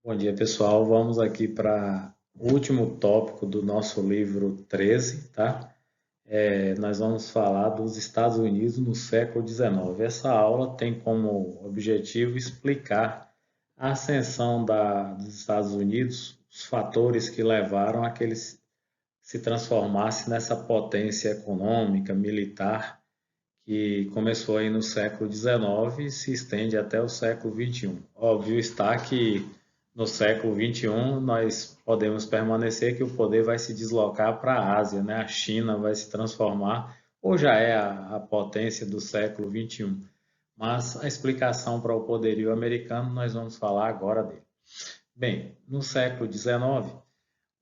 Bom dia, pessoal. Vamos aqui para o último tópico do nosso livro 13, tá? Nós vamos falar dos Estados Unidos no século XIX. Essa aula tem como objetivo explicar a ascensão dos Estados Unidos, os fatores que levaram a que eles se transformasse nessa potência econômica, militar, que começou aí no século XIX e se estende até o século XXI. Óbvio está que no século XXI nós podemos permanecer que o poder vai se deslocar para a Ásia, né? A China vai se transformar, ou já é a potência do século XXI. Mas a explicação para o poderio americano nós vamos falar agora dele. Bem, no século XIX,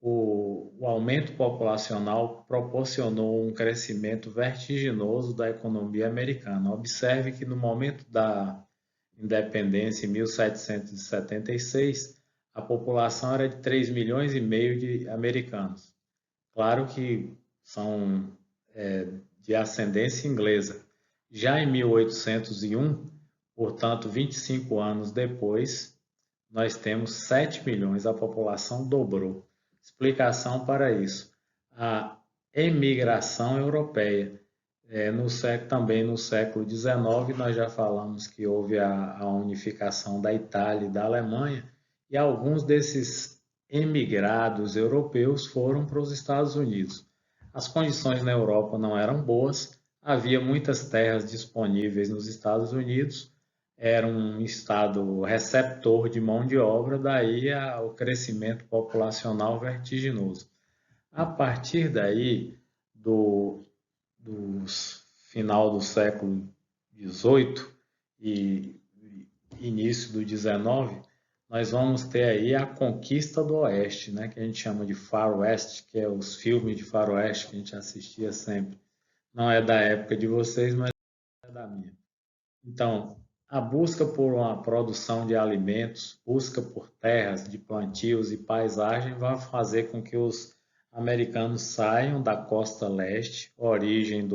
o aumento populacional proporcionou um crescimento vertiginoso da economia americana. Observe que no momento da independência, em 1776, a população era de 3 milhões e meio de americanos. Claro que são de ascendência inglesa. Já em 1801, portanto, 25 anos depois, nós temos 7 milhões, a população dobrou. Explicação para isso: a emigração europeia. Também no século XIX, nós já falamos que houve a unificação da Itália e da Alemanha, e alguns desses emigrados europeus foram para os Estados Unidos. As condições na Europa não eram boas, havia muitas terras disponíveis nos Estados Unidos, era um estado receptor de mão de obra, daí o crescimento populacional vertiginoso. A partir daí, do final do século XVIII e início do XIX, nós vamos ter aí a conquista do Oeste, né, que a gente chama de Far West, que é os filmes de Faroeste que a gente assistia sempre. Não é da época de vocês, mas é da minha. Então, a busca por uma produção de alimentos, busca por terras de plantios e paisagem vai fazer com que os americanos saiam da costa leste, origem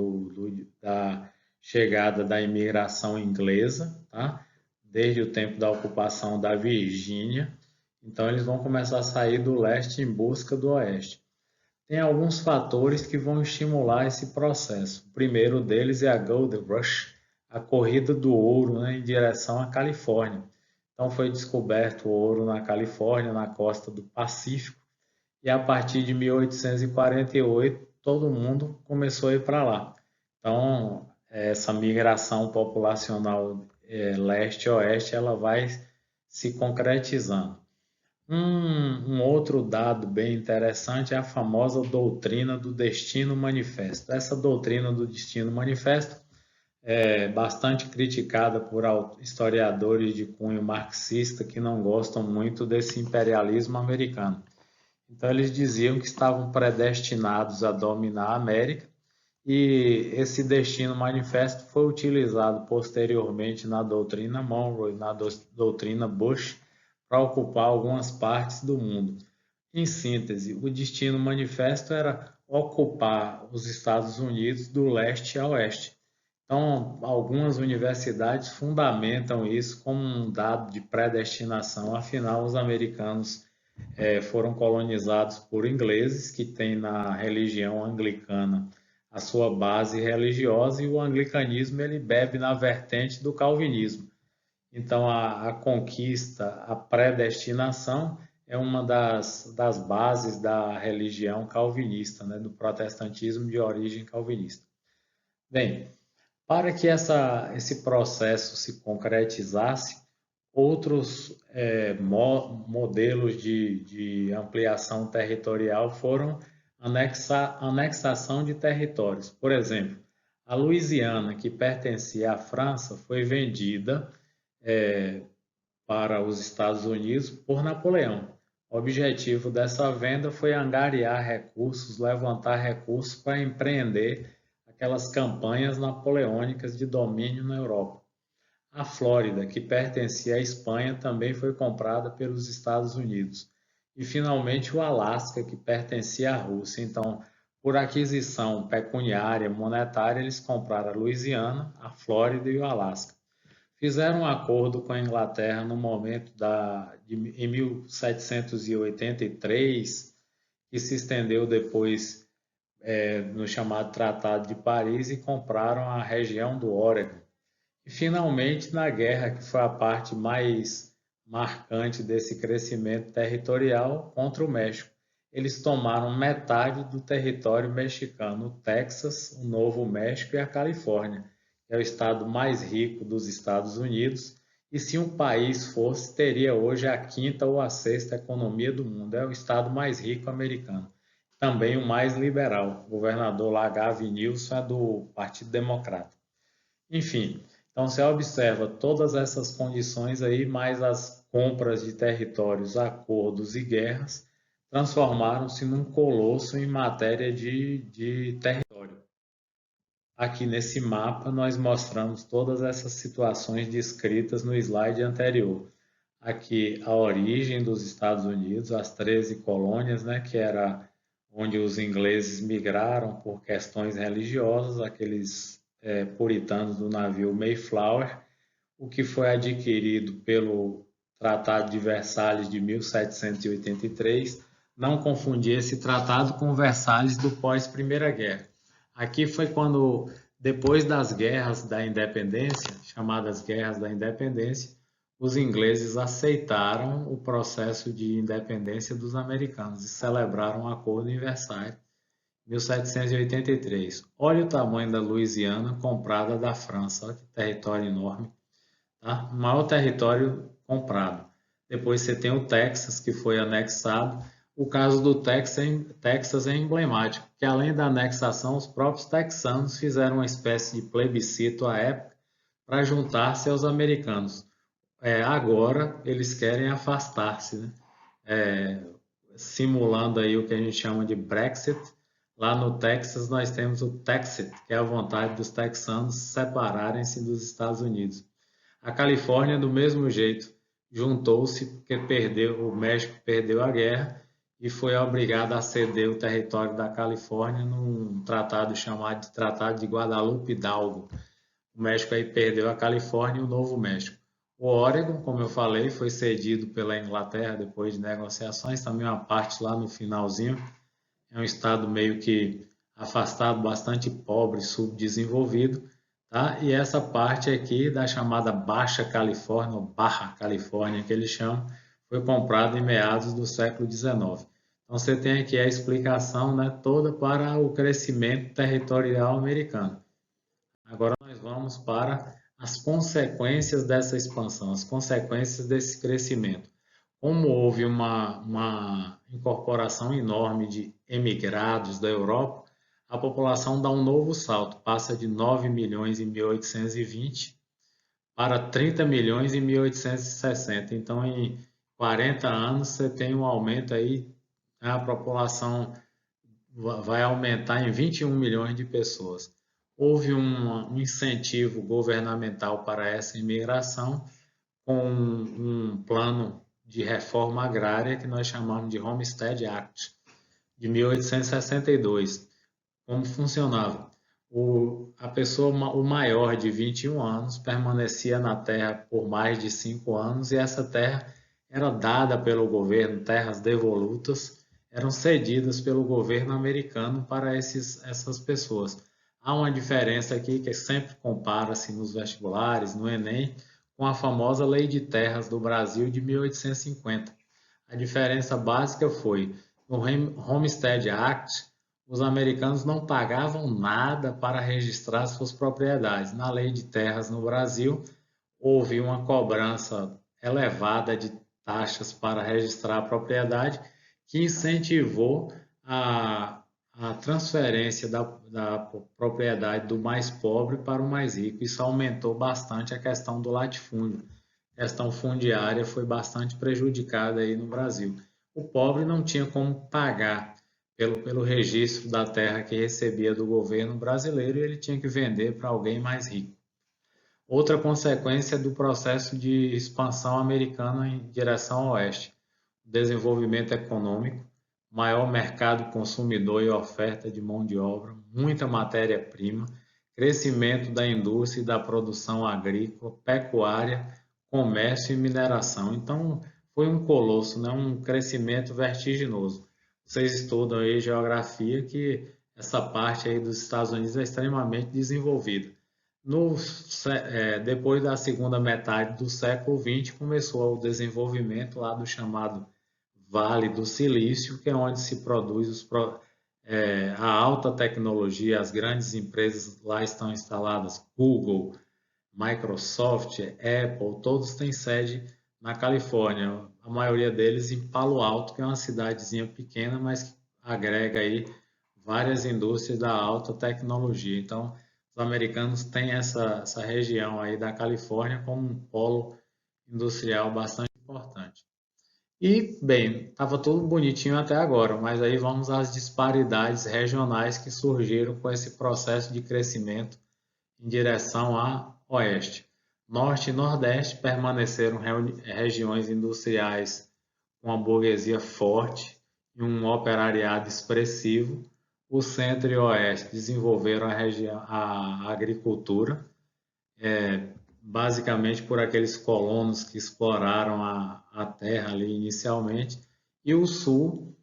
da chegada da imigração inglesa, tá? Desde o tempo da ocupação da Virgínia. Então, eles vão começar a sair do leste em busca do oeste. Tem alguns fatores que vão estimular esse processo. O primeiro deles é a Gold Rush, a corrida do ouro, né, em direção à Califórnia. Então foi descoberto o ouro na Califórnia, na costa do Pacífico, e a partir de 1848 todo mundo começou a ir para lá. Então essa migração populacional leste-oeste ela vai se concretizando. Um outro dado bem interessante é a famosa doutrina do destino manifesto. Essa doutrina do destino manifesto é bastante criticada por historiadores de cunho marxista que não gostam muito desse imperialismo americano. Então, eles diziam que estavam predestinados a dominar a América e esse destino manifesto foi utilizado posteriormente na doutrina Monroe, na doutrina Bush, para ocupar algumas partes do mundo. Em síntese, o destino manifesto era ocupar os Estados Unidos do leste a oeste. Então, algumas universidades fundamentam isso como um dado de predestinação, afinal, os americanos foram colonizados por ingleses, que têm na religião anglicana a sua base religiosa, e o anglicanismo ele bebe na vertente do calvinismo. Então, a conquista, a predestinação é uma das bases da religião calvinista, né, do protestantismo de origem calvinista. Bem, para que esse processo se concretizasse, outros modelos de ampliação territorial foram anexação de territórios. Por exemplo, a Louisiana, que pertencia à França, foi vendida para os Estados Unidos por Napoleão. O objetivo dessa venda foi angariar recursos, levantar recursos para empreender aquelas campanhas napoleônicas de domínio na Europa. A Flórida, que pertencia à Espanha, também foi comprada pelos Estados Unidos. E, finalmente, o Alasca, que pertencia à Rússia. Então, por aquisição pecuniária, monetária, eles compraram a Louisiana, a Flórida e o Alasca. fizeram um acordo com a Inglaterra no momento em 1783, que se estendeu depois no chamado Tratado de Paris, e compraram a região do Oregon. E finalmente, na guerra, que foi a parte mais marcante desse crescimento territorial, contra o México, eles tomaram metade do território mexicano, o Texas, o Novo México e a Califórnia, que é o estado mais rico dos Estados Unidos. E se um país fosse, teria hoje a quinta ou a sexta economia do mundo. É o estado mais rico americano. Também o mais liberal. O governador lá, Gavin Newsom, é do Partido Democrata. Enfim, então você observa todas essas condições aí, mais as compras de territórios, acordos e guerras, transformaram-se num colosso em matéria de território. Aqui nesse mapa nós mostramos todas essas situações descritas no slide anterior. Aqui a origem dos Estados Unidos, as 13 colônias, né, que era onde os ingleses migraram por questões religiosas, aqueles puritanos do navio Mayflower, o que foi adquirido pelo Tratado de Versalhes de 1783. Não confundir esse tratado com Versalhes do pós-Primeira Guerra. Aqui foi quando, depois das guerras da independência, chamadas Guerras da Independência, os ingleses aceitaram o processo de independência dos americanos e celebraram um acordo em Versailles, 1783. Olha o tamanho da Louisiana comprada da França, olha que território enorme, tá? O maior território comprado. Depois você tem o Texas, que foi anexado. O caso do Texas é emblemático, que além da anexação, os próprios texanos fizeram uma espécie de plebiscito à época para juntar-se aos americanos. Agora eles querem afastar-se, né? Simulando aí o que a gente chama de Brexit. Lá no Texas nós temos o Texit, que é a vontade dos texanos separarem-se dos Estados Unidos. A Califórnia, do mesmo jeito, juntou-se porque o México perdeu a guerra e foi obrigado a ceder o território da Califórnia num tratado chamado de Tratado de Guadalupe Hidalgo. O México aí perdeu a Califórnia e o Novo México. O Oregon, como eu falei, foi cedido pela Inglaterra depois de negociações, também uma parte lá no finalzinho. É um estado meio que afastado, bastante pobre, subdesenvolvido, tá? E essa parte aqui da chamada Baixa Califórnia, ou Barra Califórnia, que eles chamam, foi comprada em meados do século XIX. Então você tem aqui a explicação, né, toda para o crescimento territorial americano. Agora nós vamos para as consequências dessa expansão, as consequências desse crescimento. Como houve uma incorporação enorme de emigrados da Europa, a população dá um novo salto, passa de 9 milhões em 1820 para 30 milhões em 1860. Então, em 40 anos, você tem um aumento aí, a população vai aumentar em 21 milhões de pessoas. Houve um incentivo governamental para essa imigração com um plano de reforma agrária que nós chamamos de Homestead Act, de 1862. Como funcionava? A pessoa, o maior de 21 anos, permanecia na terra por mais de 5 anos e essa terra era dada pelo governo, terras devolutas, eram cedidas pelo governo americano para essas pessoas. Há uma diferença aqui que sempre compara-se nos vestibulares, no Enem, com a famosa Lei de Terras do Brasil de 1850. A diferença básica foi, no Homestead Act, os americanos não pagavam nada para registrar suas propriedades. Na Lei de Terras no Brasil, houve uma cobrança elevada de taxas para registrar a propriedade, que incentivou a transferência da propriedade do mais pobre para o mais rico. Isso aumentou bastante a questão do latifúndio. A questão fundiária foi bastante prejudicada aí no Brasil. O pobre não tinha como pagar pelo registro da terra que recebia do governo brasileiro e ele tinha que vender para alguém mais rico. Outra consequência do processo de expansão americana em direção ao oeste, desenvolvimento econômico, maior mercado consumidor e oferta de mão de obra, muita matéria-prima, crescimento da indústria e da produção agrícola, pecuária, comércio e mineração. Então, foi um colosso, né? Um crescimento vertiginoso. Vocês estudam aí geografia que essa parte aí dos Estados Unidos é extremamente desenvolvida. Depois da segunda metade do século XX, começou o desenvolvimento lá do chamado Vale do Silício, que é onde se produz a alta tecnologia, as grandes empresas lá estão instaladas, Google, Microsoft, Apple, todos têm sede na Califórnia, a maioria deles em Palo Alto, que é uma cidadezinha pequena, mas que agrega aí várias indústrias da alta tecnologia. Então, os americanos têm essa região aí da Califórnia como um polo industrial bastante importante. E, bem, estava tudo bonitinho até agora, mas aí vamos às disparidades regionais que surgiram com esse processo de crescimento em direção a oeste. Norte e Nordeste permaneceram regiões industriais com uma burguesia forte e um operariado expressivo. O Centro e Oeste desenvolveram a agricultura, basicamente por aqueles colonos que exploraram a terra ali inicialmente, e o Sul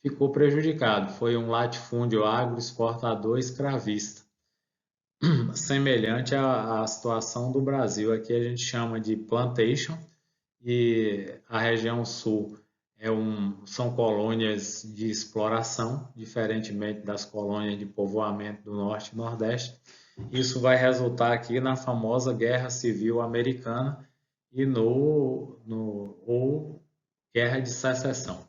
ficou prejudicado. Foi um latifúndio agroexportador escravista, semelhante à situação do Brasil. Aqui a gente chama de plantation e a região sul são colônias de exploração, diferentemente das colônias de povoamento do Norte e Nordeste. Isso vai resultar aqui na famosa Guerra Civil Americana e ou Guerra de Secessão.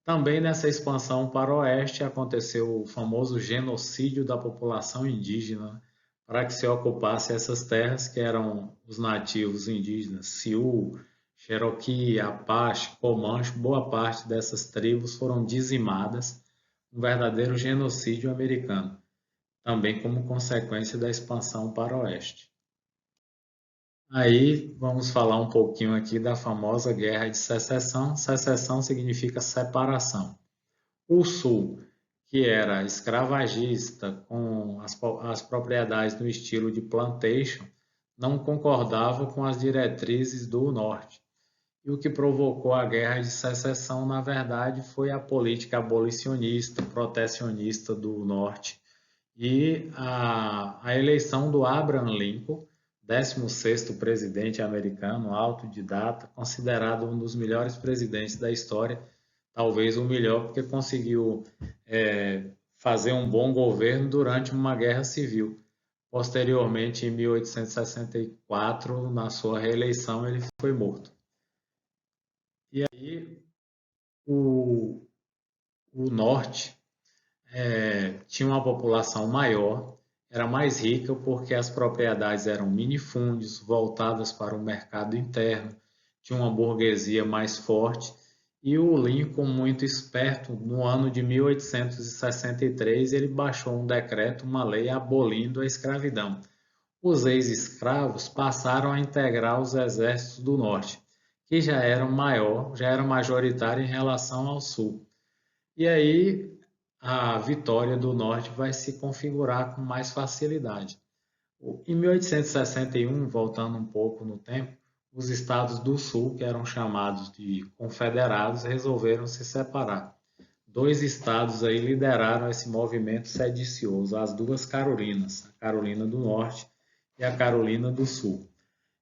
Também nessa expansão para o oeste aconteceu o famoso genocídio da população indígena para que se ocupasse essas terras que eram os nativos indígenas, Sioux, Cherokee, Apache, Comanche. Boa parte dessas tribos foram dizimadas, um verdadeiro genocídio americano, também como consequência da expansão para o oeste. Aí vamos falar um pouquinho aqui da famosa Guerra de Secessão. Secessão significa separação. O Sul, que era escravagista com as propriedades no estilo de plantation, não concordava com as diretrizes do Norte. E o que provocou a Guerra de Secessão, na verdade, foi a política abolicionista, protecionista do Norte e a eleição do Abraham Lincoln, 16º presidente americano, autodidata, considerado um dos melhores presidentes da história, talvez o melhor, porque conseguiu fazer um bom governo durante uma guerra civil. Posteriormente, em 1864, na sua reeleição, ele foi morto. E aí, o Norte tinha uma população maior, era mais rica porque as propriedades eram minifúndios, voltadas para o mercado interno, tinha uma burguesia mais forte, e o Lincoln, muito esperto, no ano de 1863, ele baixou um decreto, uma lei abolindo a escravidão. Os ex-escravos passaram a integrar os exércitos do Norte, que já eram majoritário em relação ao Sul. E aí a vitória do Norte vai se configurar com mais facilidade. Em 1861, voltando um pouco no tempo, os estados do Sul, que eram chamados de confederados, resolveram se separar. Dois estados aí lideraram esse movimento sedicioso, as duas Carolinas, a Carolina do Norte e a Carolina do Sul.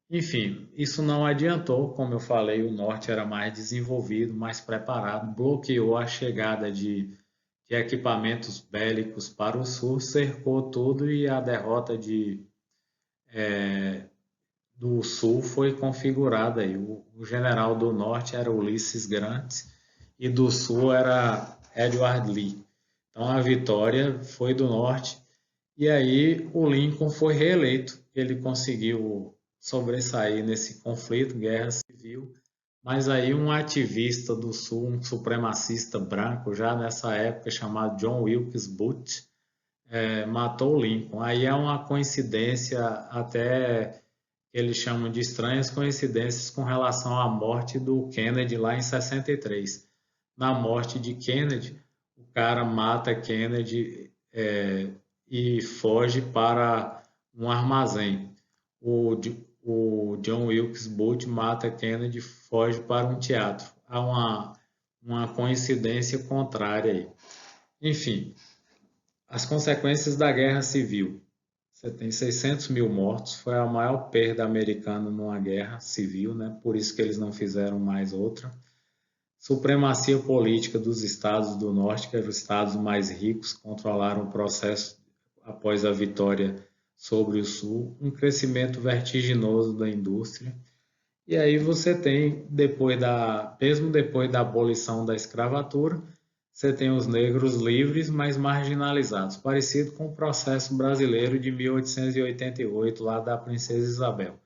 Enfim, isso não adiantou, como eu falei, o Norte era mais desenvolvido, mais preparado, bloqueou a chegada de equipamentos bélicos para o Sul, cercou tudo e a derrota do Sul foi configurada aí. O general do Norte era Ulysses Grant e do Sul era Edward Lee. Então a vitória foi do Norte e aí o Lincoln foi reeleito. Ele conseguiu sobressair nesse conflito, guerra civil, mas aí um ativista do Sul, um supremacista branco, já nessa época, chamado John Wilkes Booth, matou o Lincoln. Aí é uma coincidência, até eles chamam de estranhas coincidências com relação à morte do Kennedy lá em 63. Na morte de Kennedy, o cara mata Kennedy e foge para um armazém. O John Wilkes Booth mata Kennedy e foge para um teatro. Há uma coincidência contrária aí. Enfim, as consequências da Guerra Civil. Você tem 600 mil mortos, foi a maior perda americana numa guerra civil, né? Por isso que eles não fizeram mais outra. Supremacia política dos estados do norte, que eram os estados mais ricos, controlaram o processo após a vitória sobre o sul. Um crescimento vertiginoso da indústria. E aí você tem, mesmo depois da abolição da escravatura, você tem os negros livres, mas marginalizados, parecido com o processo brasileiro de 1888, lá da Princesa Isabel.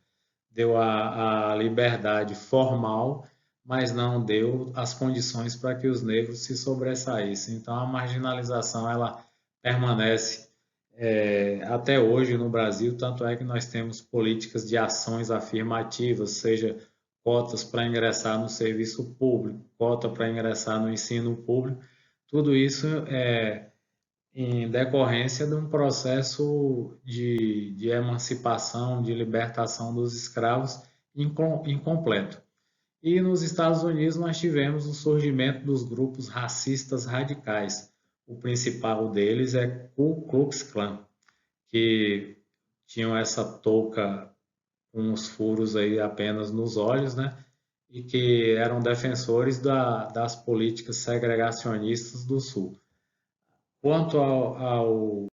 Deu a liberdade formal, mas não deu as condições para que os negros se sobressaíssem. Então, a marginalização ela permanece até hoje no Brasil, tanto é que nós temos políticas de ações afirmativas, seja cotas para ingressar no serviço público, cota para ingressar no ensino público, tudo isso é em decorrência de um processo de emancipação, de libertação dos escravos incompleto. E nos Estados Unidos nós tivemos o surgimento dos grupos racistas radicais. O principal deles é Ku Klux Klan, que tinham essa touca com os furos aí apenas nos olhos, né? E que eram defensores das políticas segregacionistas do Sul. Quanto ao